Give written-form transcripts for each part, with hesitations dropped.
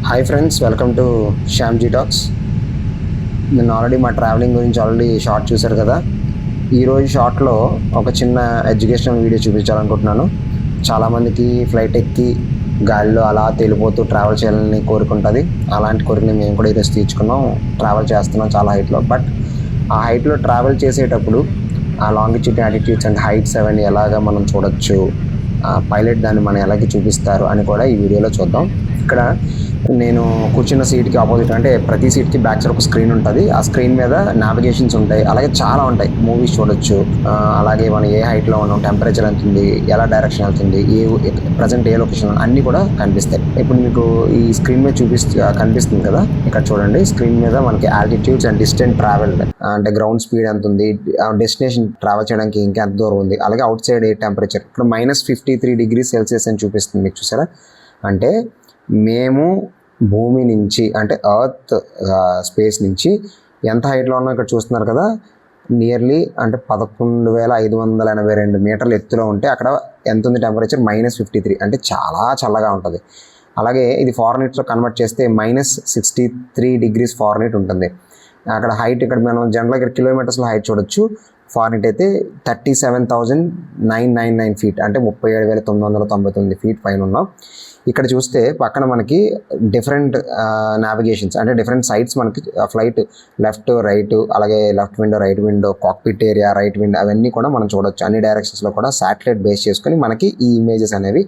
Hi friends, welcome to Shyamji talks. నేను already మా travelling గురించి షార్ట్ చూశారు కదా. ఈరోజు షార్ట్లో ఒక చిన్న ఎడ్యుకేషనల్ వీడియో చూపించాలనుకుంటున్నాను. చాలామందికి ఫ్లైట్ ఎక్కి గాలిలో అలా తేలిపోతూ ట్రావెల్ చేయాలని కోరుకుంటుంది. అలాంటి కోరికని మేము కూడా ఈరోజు తీర్చుకున్నాం. ట్రావెల్ చేస్తున్నాం చాలా హైట్లో. బట్ ఆ హైట్లో ట్రావెల్ చేసేటప్పుడు ఆ లాంగిట్యూడ్, యాటిట్యూడ్స్ అండ్ హైట్స్ అవన్నీ ఎలాగ మనం చూడొచ్చు, పైలట్ దాన్ని మనం ఎలాగ చూపిస్తారు అని కూడా ఈ వీడియోలో చూద్దాం. ఇక్కడ నేను కూర్చున్న సీట్కి ఆపోజిట్, అంటే ప్రతి సీట్కి బ్యాక్ సైడ్ ఒక స్క్రీన్ ఉంటుంది. ఆ స్క్రీన్ మీద నావిగేషన్స్ ఉంటాయి, అలాగే చాలా ఉంటాయి. మూవీస్ చూడొచ్చు, అలాగే మనం ఏ హైట్లో ఉన్నాం, టెంపరేచర్ ఎంత ఉంది, ఎలా డైరెక్షన్ వెళ్తుంది, ప్రజెంట్ ఏ లొకేషన్, అన్నీ కూడా కనిపిస్తాయి. ఇప్పుడు మీకు ఈ స్క్రీన్ మీద కనిపిస్తుంది కదా. ఇక్కడ చూడండి, స్క్రీన్ మీద మనకి ఆల్టిట్యూడ్స్ అండ్ డిస్టెన్స్ ట్రావెల్, అంటే గ్రౌండ్ స్పీడ్ ఎంత ఉంది, డెస్టినేషన్ ట్రావెల్ చేయడానికి ఇంకా ఎంత దూరం ఉంది, అలాగే అవుట్ సైడ్ ఏ టెంపరేచర్. ఇక్కడ -53 degrees Celsius అని చూపిస్తుంది. మీకు చూసారా? అంటే మేము భూమి నుంచి, అంటే ఎర్త్ స్పేస్ నుంచి ఎంత హైట్లో ఉన్నాం ఇక్కడ చూస్తున్నారు కదా. నియర్లీ అంటే 11,582 మీటర్ల ఎత్తులో ఉంటే అక్కడ ఎంత ఉంది టెంపరేచర్? -53. అంటే చాలా చల్లగా ఉంటుంది. అలాగే ఇది ఫారెన్హీట్లో కన్వర్ట్ చేస్తే -63 degrees Fahrenheit ఉంటుంది. అక్కడ హైట్, ఇక్కడ మనం జనరల్గా ఇక్కడ కిలోమీటర్స్లో హైట్ చూడొచ్చు. ఫారెన్హీట్ అయితే 37,999 feet, అంటే 37,999 feet పైన ఉన్నాం. ఇక్కడ చూస్తే పక్కన మనకి డిఫరెంట్ నావిగేషన్స్, అంటే డిఫరెంట్ సైడ్స్ మనకి ఫ్లైట్ లెఫ్ట్, రైట్, అలాగే left window, right window, cockpit area, right window, అవన్నీ కూడా మనం చూడొచ్చు. అన్ని డైరెక్షన్స్లో కూడా శాటిలైట్ బేస్ చేసుకొని మనకి ఈ ఇమేజెస్ అనేవి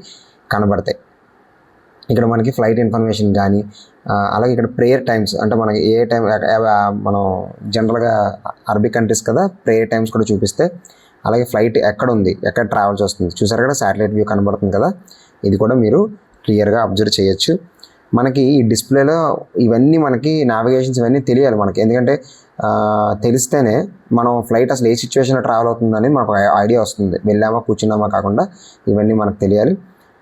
కనబడతాయి. ఇక్కడ మనకి ఫ్లైట్ ఇన్ఫర్మేషన్ కానీ, అలాగే ఇక్కడ ప్రేయర్ టైమ్స్, అంటే మనకి ఏ టైం, మనం జనరల్గా అరబిక్ కంట్రీస్ కదా, ప్రేయర్ టైమ్స్ కూడా చూపిస్తే, అలాగే ఫ్లైట్ ఎక్కడ ఉంది, ఎక్కడ ట్రావెల్ చేస్తుంది చూసారు కదా, శాటిలైట్ వ్యూ కనబడుతుంది కదా. ఇది కూడా మీరు క్లియర్గా అబ్జర్వ్ చేయొచ్చు. మనకి ఈ డిస్ప్లేలో ఇవన్నీ మనకి నావిగేషన్స్ ఇవన్నీ తెలియాలి మనకి, ఎందుకంటే తెలిస్తేనే మనం ఫ్లైట్ అసలు ఏ సిచ్యువేషన్లో ట్రావెల్ అవుతుందని మనకు ఐడియా వస్తుంది. వెళ్ళామా కూర్చున్నామా కాకుండా ఇవన్నీ మనకు తెలియాలి.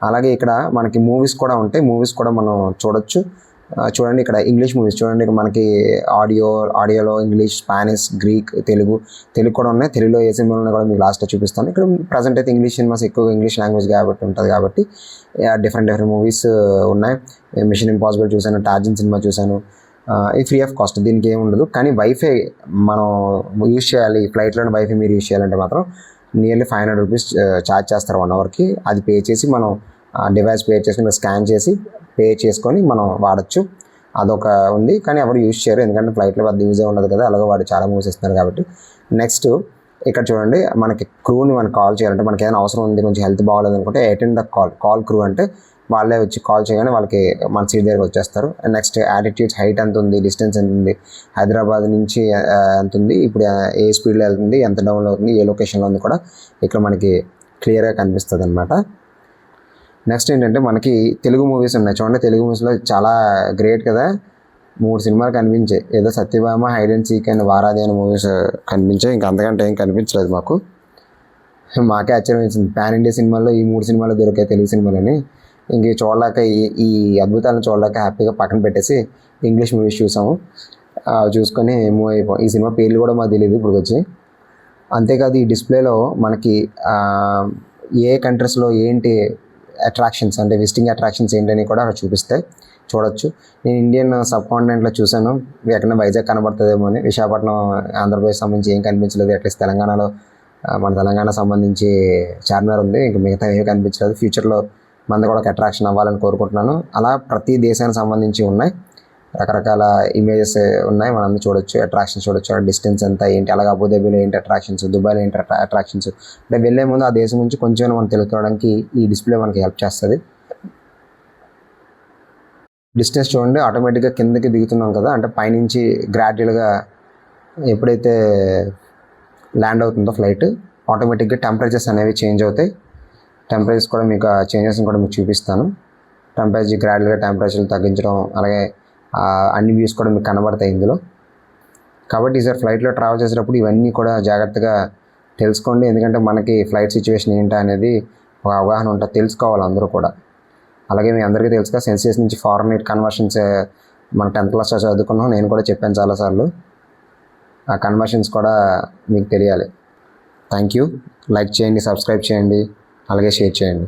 అలాగే ఇక్కడ మనకి మూవీస్ కూడా ఉంటాయి. మూవీస్ కూడా మనం చూడొచ్చు. చూడండి, ఇక్కడ ఇంగ్లీష్ మూవీస్ చూడండి. మనకి ఆడియోలో ఇంగ్లీష్, స్పానిష్, గ్రీక్, తెలుగు కూడా ఉన్నాయి. తెలుగులో ఏ సినిమాలు ఉన్నాయి కూడా మీకు లాస్ట్లో చూపిస్తాను. ఇక్కడ ప్రజెంట్ అయితే ఇంగ్లీష్ సినిమాస్ ఎక్కువగా ఇంగ్లీష్ లాంగ్వేజ్ ఉంటుంది కాబట్టి డిఫరెంట్ మూవీస్ ఉన్నాయి. మిషన్ ఇంపాసిబుల్ చూశాను, టార్జన్ సినిమా చూశాను. ఇది ఫ్రీ ఆఫ్ కాస్ట్, దీనికి ఏమి ఉండదు. కానీ వైఫై మనం యూజ్ చేయాలి. ఫ్లైట్లోనే వైఫై మీరు యూజ్ చేయాలంటే మాత్రం నియర్లీ 500 rupees ఛార్జ్ చేస్తారు 1 hourకి. అది పే చేసి మనం డివైస్ పే చేసుకుని స్కాన్ చేసి పే చేసుకొని మనం వాడచ్చు. అదొక ఉంది, కానీ ఎవరు యూజ్ చేయరు, ఎందుకంటే ఫ్లైట్లో పెద్ద యూజే ఉండదు కదా. అలాగే వాడు చాలా మూవీస్ ఇస్తున్నారు కాబట్టి. నెక్స్ట్ ఇక్కడ చూడండి, మనకి క్రూని మనకు కాల్ చేయాలంటే, మనకి ఏదైనా అవసరం ఉంది, కొంచెం హెల్త్ బాగోలేదు అనుకుంటే అటెండ్ ద కాల్ క్రూ అంటే వాళ్ళే వచ్చి కాల్ చేయగానే వాళ్ళకి మన సీట్ దగ్గరకు వచ్చేస్తారు. నెక్స్ట్ యాటిట్యూడ్స్, హైట్ ఎంత ఉంది, డిస్టెన్స్ ఎంత ఉంది, హైదరాబాద్ నుంచి ఎంత ఉంది, ఇప్పుడు ఏ స్పీడ్లో వెళ్తుంది, ఎంత డౌన్లో అవుతుంది, ఏ లొకేషన్లో ఉంది కూడా ఇక్కడ మనకి క్లియర్గా కనిపిస్తుంది అనమాట. నెక్స్ట్ ఏంటంటే మనకి తెలుగు మూవీస్ ఉన్నాయి చూడండి. తెలుగు మూవీస్లో చాలా గ్రేట్ కదా, 3 సినిమాలు కనిపించాయి. ఏదో Satyabhama, Hide and Seek and వారాది అనే మూవీస్ కనిపించాయి. ఇంకా అంతకంటే ఏం కనిపించలేదు మాకే ఆశ్చర్యం వేసింది. పాన్ ఇండియా సినిమాల్లో ఈ 3 సినిమాలు దొరికాయి, తెలుగు సినిమాలని. ఇంక చూడలేక ఈ అద్భుతాలను చూడలేక హ్యాపీగా పక్కన పెట్టేసి ఇంగ్లీష్ మూవీస్ చూసాము. చూసుకొని మూవ్ అయిపోయాం. ఈ సినిమా పేర్లు కూడా మాకు తెలియదు ఇప్పుడు వచ్చి. అంతేకాదు ఈ డిస్ప్లేలో మనకి ఏ కంట్రీస్లో ఏంటి అట్రాక్షన్స్, అంటే విజిటింగ్ అట్రాక్షన్స్ ఏంటని కూడా అక్కడ చూడొచ్చు. నేను ఇండియన్ సబ్ కాంటినెంట్లో చూశాను, ఎక్కడ వైజాగ్ కనబడుతుందేమో అని. విశాఖపట్నం, ఆంధ్రప్రదేశ్ సంబంధించి ఏం కనిపించలేదు. అట్లీస్ట్ తెలంగాణలో మన తెలంగాణ సంబంధించి చార్మినార్ ఉంది, ఇంకా మిగతా ఏమీ కనిపించలేదు. ఫ్యూచర్లో మనది కూడా ఒక అట్రాక్షన్ అవ్వాలని కోరుకుంటున్నాను. అలా ప్రతి దేశానికి సంబంధించి ఉన్నాయి, రకరకాల ఇమేజెస్ ఉన్నాయి, మనం చూడొచ్చు, అట్రాక్షన్స్ చూడొచ్చు. డిస్టెన్స్ ఎంత ఏంటి, అలాగే అబుదాబిలో ఏంటి అట్రాక్షన్స్, దుబాయ్లో ఏంటి అట్రాక్షన్స్, అంటే వెళ్ళే ముందు ఆ దేశం నుంచి కొంచెం మనం తెలుసుకోవడానికి ఈ డిస్ప్లే మనకి హెల్ప్ చేస్తుంది. డిస్టెన్స్ చూడండి, ఆటోమేటిక్గా కిందకి దిగుతున్నాం కదా, అంటే పైనుంచి గ్రాడ్యువల్గా ఎప్పుడైతే ల్యాండ్ అవుతుందో ఫ్లైట్, ఆటోమేటిక్గా టెంపరేచర్స్ అనేవి చేంజ్ అవుతాయి. టెంపరేచర్స్ కూడా మీకు చేంజెస్ కూడా మీకు చూపిస్తాను. గ్రాడ్యువల్గా టెంపరేచర్ తగ్గించడం, అలాగే అన్ని వ్యూస్ కూడా మీకు కనబడతాయి ఇందులో. కాబట్టి ఈసారి ఫ్లైట్లో ట్రావెల్ చేసేటప్పుడు ఇవన్నీ కూడా జాగ్రత్తగా తెలుసుకోండి, ఎందుకంటే మనకి ఫ్లైట్ సిచ్యువేషన్ ఏంటో అనేది ఒక అవగాహన ఉంటుంది, తెలుసుకోవాలి అందరూ కూడా. అలాగే మీ అందరికీ తెలుసుగా, సెల్సియస్ నుంచి ఫారెన్హీట్ కన్వర్షన్స్ మన 10th క్లాస్లో చదువుకున్నాం, నేను కూడా చెప్పాను చాలాసార్లు. ఆ కన్వర్షన్స్ కూడా మీకు తెలియాలి. Thank you. లైక్ చేయండి, సబ్స్క్రైబ్ చేయండి, అలాగే షేర్ చేయండి.